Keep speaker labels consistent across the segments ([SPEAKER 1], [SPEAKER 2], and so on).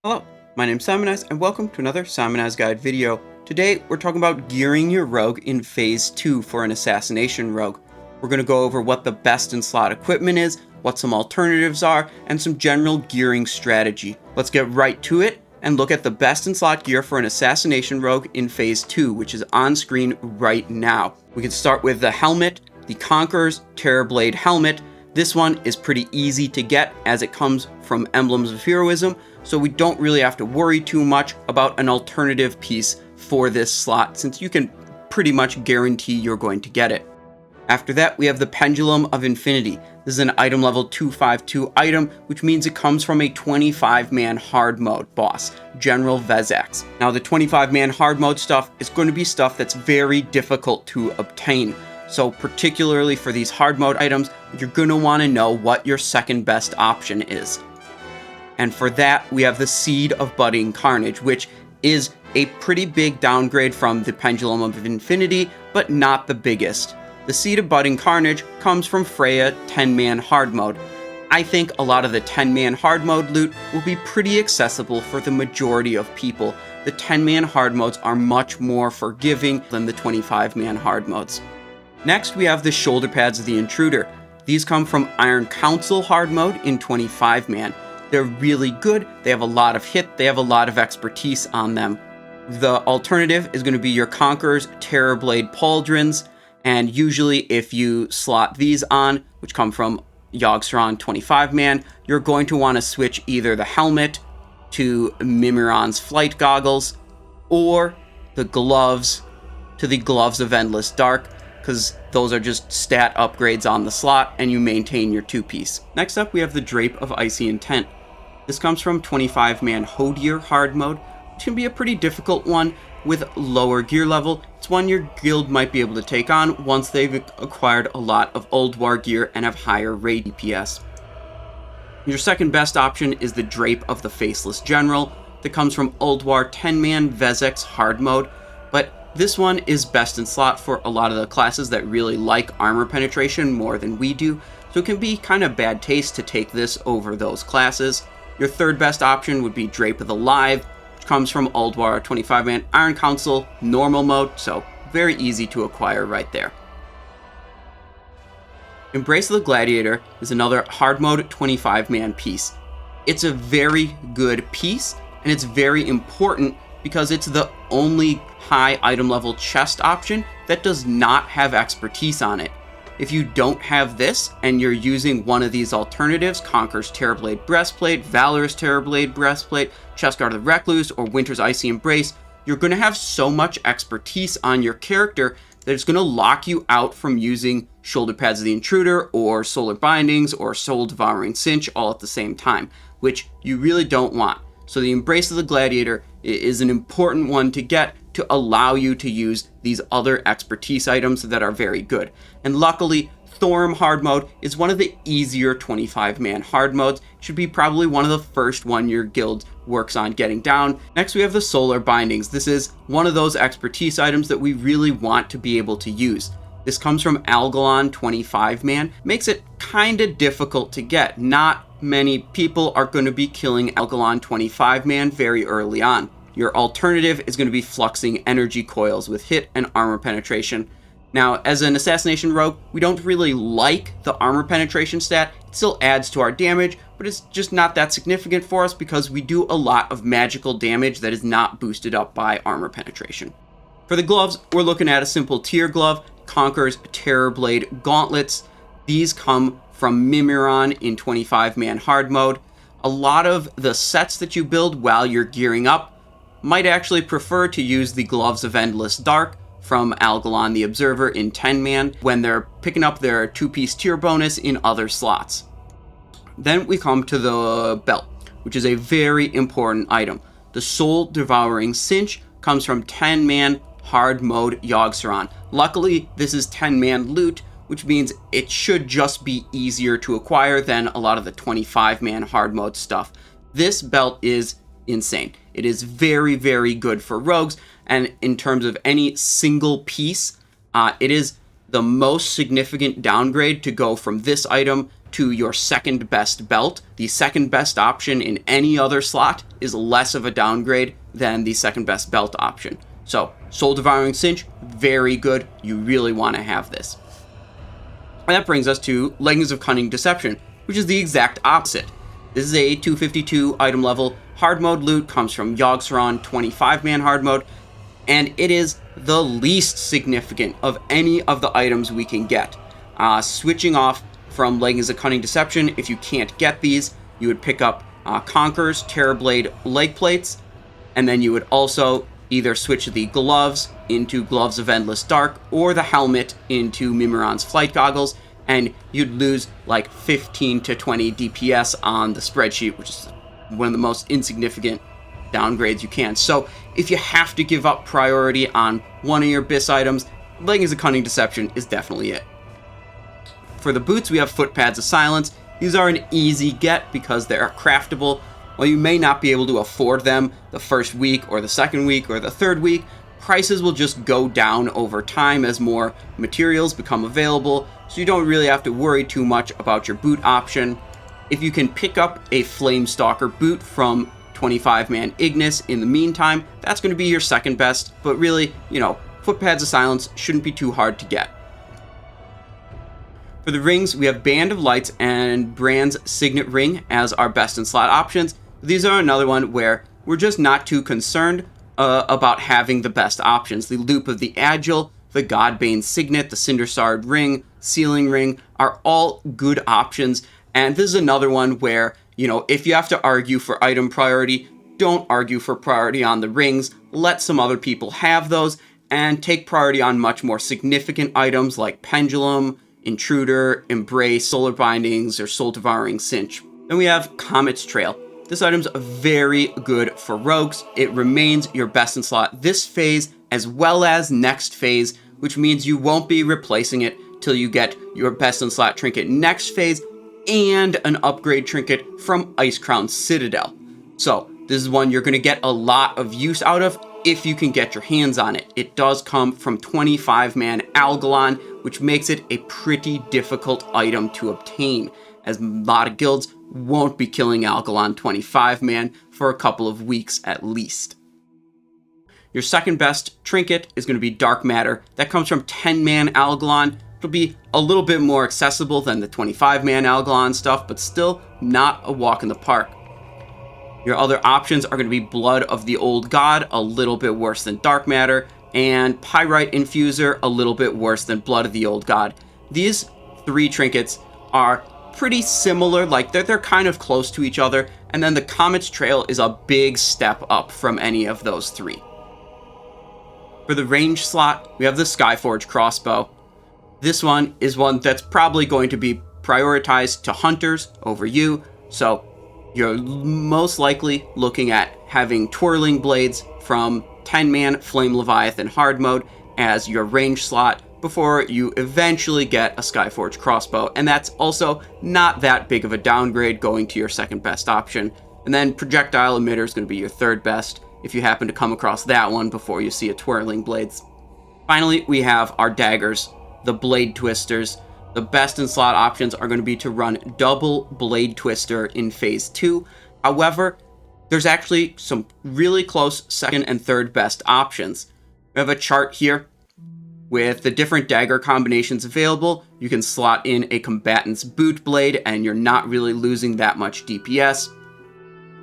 [SPEAKER 1] Hello, my name's Simonaz, and welcome to another Simonaz Guide video. Today, we're talking about gearing your rogue in Phase 2 for an Assassination rogue. We're going to go over what the best in slot equipment is, what some alternatives are, and some general gearing strategy. Let's get right to it and look at the best in slot gear for an Assassination rogue in Phase 2, which is on screen right now. We can start with the helmet, the Conqueror's Terrorblade helmet. This one is pretty easy to get as it comes from Emblems of Heroism, so we don't really have to worry too much about an alternative piece for this slot, since you can pretty much guarantee you're going to get it. After that, we have the Pendulum of Infinity. This is an item level 252 item, which means it comes from a 25-man hard mode boss, General Vezax. Now, the 25-man hard mode stuff is going to be stuff that's very difficult to obtain. So particularly for these hard mode items, you're going to want to know what your second best option is. And for that, we have the Seed of Budding Carnage, which is a pretty big downgrade from the Pendulum of Infinity, but not the biggest. The Seed of Budding Carnage comes from Freya 10-man hard mode. I think a lot of the 10-man hard mode loot will be pretty accessible for the majority of people. The 10-man hard modes are much more forgiving than the 25-man hard modes. Next, we have the Shoulder Pads of the Intruder. These come from Iron Council hard mode in 25-man. They're really good, they have a lot of hit, they have a lot of expertise on them. The alternative is going to be your Conqueror's Terrorblade Pauldrons, and usually if you slot these on, which come from yogg-saron 25-man, you're going to want to switch either the helmet to Mimiron's Flight Goggles, or the gloves to the Gloves of Endless Dark, because those are just stat upgrades on the slot, and you maintain your two-piece. Next up, we have the Drape of Icy Intent. This comes from 25-man Hodier hard mode, which can be a pretty difficult one with lower gear level. It's one your guild might be able to take on once they've acquired a lot of Ulduar gear and have higher raid DPS. Your second best option is the Drape of the Faceless General that comes from Ulduar 10-man Vezax hard mode, but this one is best in slot for a lot of the classes that really like armor penetration more than we do, so it can be kind of bad taste to take this over those classes. Your third best option would be Drape of the Live, which comes from Ulduar 25-man Iron Council normal mode, so very easy to acquire right there. Embrace of the Gladiator is another hard mode 25-man piece. It's a very good piece, and it's very important because it's the only high item level chest option that does not have expertise on it. If you don't have this and you're using one of these alternatives, Conqueror's Terrorblade Breastplate, Valorous Terrorblade Breastplate, Chestguard of the Recluse, or Winter's Icy Embrace, you're going to have so much expertise on your character that it's going to lock you out from using Shoulder Pads of the Intruder, or Solar Bindings, or Soul Devouring Cinch all at the same time, which you really don't want. So the Embrace of the Gladiator is an important one to get to allow you to use these other expertise items that are very good. And luckily, Thorm hard mode is one of the easier 25-man hard modes. It should be probably one of the first one your guild works on getting down. Next, we have the Solar Bindings. This is one of those expertise items that we really want to be able to use. This comes from Algalon 25-man. Makes it kind of difficult to get. Not many people are going to be killing Algalon 25-man very early on. Your alternative is going to be fluxing energy coils with hit and armor penetration. Now, as an Assassination rogue, we don't really like the armor penetration stat. It still adds to our damage, but it's just not that significant for us because we do a lot of magical damage that is not boosted up by armor penetration. For the gloves, we're looking at a simple tier glove, Conqueror's Terrorblade Gauntlets. These come from Mimiron in 25-man hard mode. A lot of the sets that you build while you're gearing up might actually prefer to use the Gloves of Endless Dark from Algalon the Observer in 10-man when they're picking up their two-piece tier bonus in other slots. Then we come to the belt, which is a very important item. The Soul Devouring Cinch comes from 10-man hard mode yogg-saron. Luckily, this is 10-man loot, which means it should just be easier to acquire than a lot of the 25-man hard mode stuff. This belt is insane. It is very, very good for rogues, and in terms of any single piece, it is the most significant downgrade to go from this item to your second best belt. The second best option in any other slot is less of a downgrade than the second best belt option. So, Soul Devouring Cinch, very good. You really want to have this. And that brings us to Leggings of Cunning Deception, which is the exact opposite. This is a 252 item level. Hard mode loot comes from yogg-saron 25-man hard mode, and it is the least significant of any of the items we can get. Switching off from Leggings of Cunning Deception, if you can't get these, you would pick up Conqueror's Terrorblade leg plates, and then you would also either switch the gloves into Gloves of Endless Dark or the helmet into Mimiron's Flight Goggles, and you'd lose like 15 to 20 DPS on the spreadsheet, which is one of the most insignificant downgrades you can. So if you have to give up priority on one of your BIS items, Leggings of Cunning Deception is definitely it. For the boots, we have Foot Pads of Silence. These are an easy get because they are craftable. While you may not be able to afford them the first week or the second week or the third week, prices will just go down over time as more materials become available, so you don't really have to worry too much about your boot option. If you can pick up a Flamestalker boot from 25-man Ignis in the meantime, that's going to be your second best, but really, Foot Pads of Silence shouldn't be too hard to get. For the rings, we have Band of Lights and Brand's Signet Ring as our best in slot options. These are another one where we're just not too concerned about having the best options. The Loop of the Agile, the Godbane Signet, the Cindersard Ring, Sealing Ring are all good options. And this is another one where, if you have to argue for item priority, don't argue for priority on the rings. Let some other people have those and take priority on much more significant items like Pendulum, Intruder, Embrace, Solar Bindings, or Soul Devouring Cinch. Then we have Comet's Trail. This item's very good for rogues. It remains your best in slot this phase as well as next phase, which means you won't be replacing it till you get your best in slot trinket next phase and an upgrade trinket from Icecrown Citadel. So this is one you're going to get a lot of use out of if you can get your hands on it. It does come from 25-man Algalon, which makes it a pretty difficult item to obtain, as a lot of guilds won't be killing Algalon 25-man for a couple of weeks at least. Your second best trinket is going to be Dark Matter. That comes from 10-man Algalon. It'll be a little bit more accessible than the 25-man Algalon stuff, but still not a walk in the park. Your other options are going to be Blood of the Old God, a little bit worse than Dark Matter, and Pyrite Infuser, a little bit worse than Blood of the Old God. These three trinkets are pretty similar, like they're kind of close to each other, and then the Comet's Trail is a big step up from any of those three. For the range slot, we have the Skyforge Crossbow. This one is one that's probably going to be prioritized to hunters over you, so you're most likely looking at having Twirling Blades from 10-man Flame Leviathan hard mode as your range slot before you eventually get a Skyforge Crossbow, and that's also not that big of a downgrade going to your second best option. And then Projectile Emitter is going to be your third best if you happen to come across that one before you see a Twirling Blades. Finally, we have our daggers, the Blade Twisters. The best in slot options are going to be to run double Blade Twister in Phase 2. However, there's actually some really close second and third best options. We have a chart here with the different dagger combinations available. You can slot in a Combatant's Boot Blade and you're not really losing that much DPS.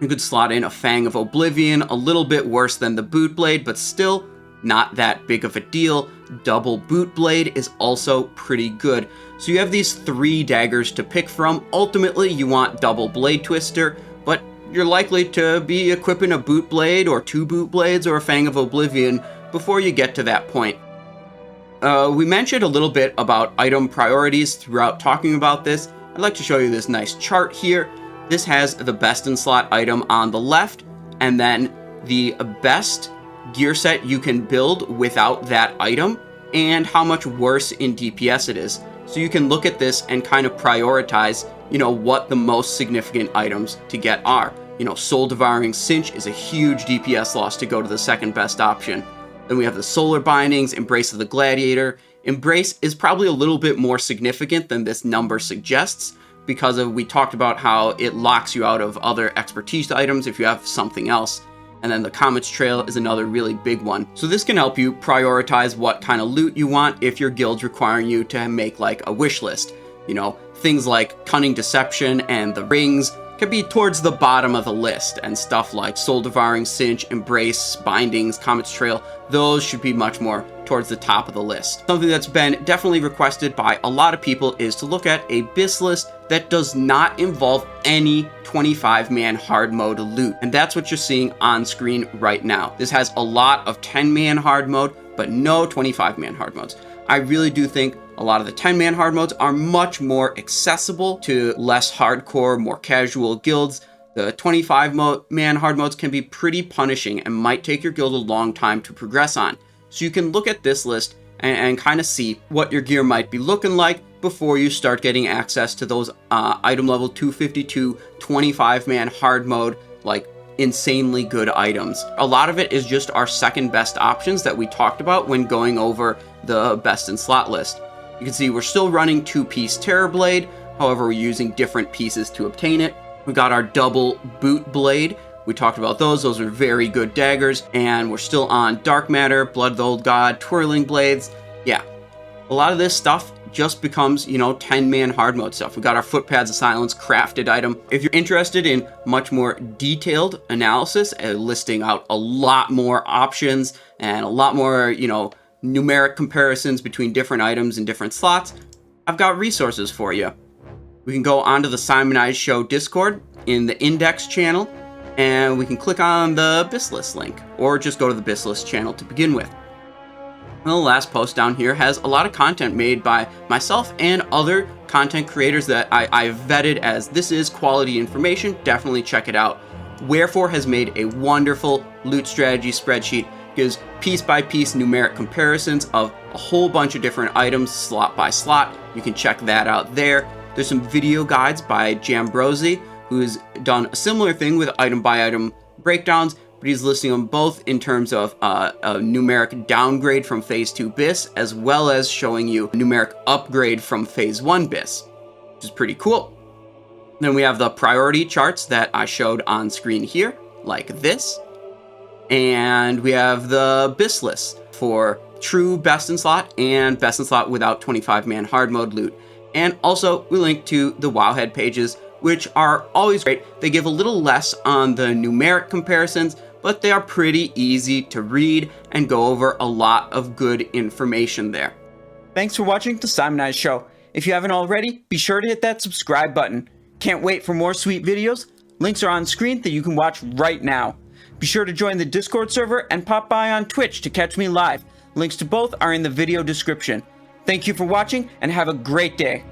[SPEAKER 1] You could slot in a Fang of Oblivion, a little bit worse than the Boot Blade, but still not that big of a deal. Double Boot Blade is also pretty good. So you have these three daggers to pick from. Ultimately, you want double Blade Twister, but you're likely to be equipping a Boot Blade or two Boot Blades or a Fang of Oblivion before you get to that point. We mentioned a little bit about item priorities throughout talking about this. I'd like to show you this nice chart here. This has the best in slot item on the left, and then the best gear set you can build without that item, and how much worse in DPS it is. So you can look at this and kind of prioritize, what the most significant items to get are. Soul Devouring Cinch is a huge DPS loss to go to the second best option. Then we have the Solar Bindings, Embrace of the Gladiator. Embrace is probably a little bit more significant than this number suggests, because we talked about how it locks you out of other expertise items if you have something else. And then the Comet's Trail is another really big one. So this can help you prioritize what kind of loot you want if your guild's requiring you to make like a wish list. You know, things like Cunning Deception and the rings can be towards the bottom of the list, and stuff like Soul Devouring Cinch, Embrace, Bindings, Comet's Trail, those should be much more towards the top of the list. Something that's been definitely requested by a lot of people is to look at a BIS list that does not involve any 25-man hard mode loot, and that's what you're seeing on screen right now. This has a lot of 10-man hard mode, but no 25-man hard modes. I really do think a lot of the 10-man hard modes are much accessible to less hardcore, more casual guilds. The 25-man hard modes can be pretty punishing and might take your guild a long time to progress on. So you can look at this list and kind of see what your gear might be looking like before you start getting access to those item level 252 25-man hard mode, like insanely good items. A lot of it is just our second best options that we talked about when going over the best in slot list. You can see we're still running 2-piece Terrorblade, however we're using different pieces to obtain it. We got our double boot blade. We talked about those are very good daggers, and we're still on Dark Matter, Blood of the Old God, Twirling Blades. Yeah, a lot of this stuff just becomes, 10-man hard mode stuff. We got our Footpads of Silence crafted item. If you're interested in much more detailed analysis, listing out a lot more options and a lot more, numeric comparisons between different items and different slots, I've got resources for you. We can go onto the Simonized Show Discord in the Index channel, and we can click on the BIS list link, or just go to the BIS list channel to begin with. And the last post down here has a lot of content made by myself and other content creators that I've vetted as this is quality information. Definitely check it out. Wherefore has made a wonderful loot strategy spreadsheet. Gives piece-by-piece numeric comparisons of a whole bunch of different items, slot by slot. You can check that out there. There's some video guides by Jambrosi, who's done a similar thing with item-by-item breakdowns, but he's listing them both in terms of a numeric downgrade from Phase 2 BIS, as well as showing you a numeric upgrade from Phase 1 BIS, which is pretty cool. Then we have the priority charts that I showed on screen here, like this. And we have the BIS list for true best in slot and best in slot without 25-man hard mode loot. And also we link to the Wowhead pages, which are always great. They give a little less on the numeric comparisons, but they are pretty easy to read and go over a lot of good information there. Thanks for watching the Simonized Show. If you haven't already, be sure to hit that subscribe button. Can't wait for more sweet videos? Links are on screen that you can watch right now. Be sure to join the Discord server and pop by on Twitch to catch me live. Links to both are in the video description. Thank you for watching and have a great day.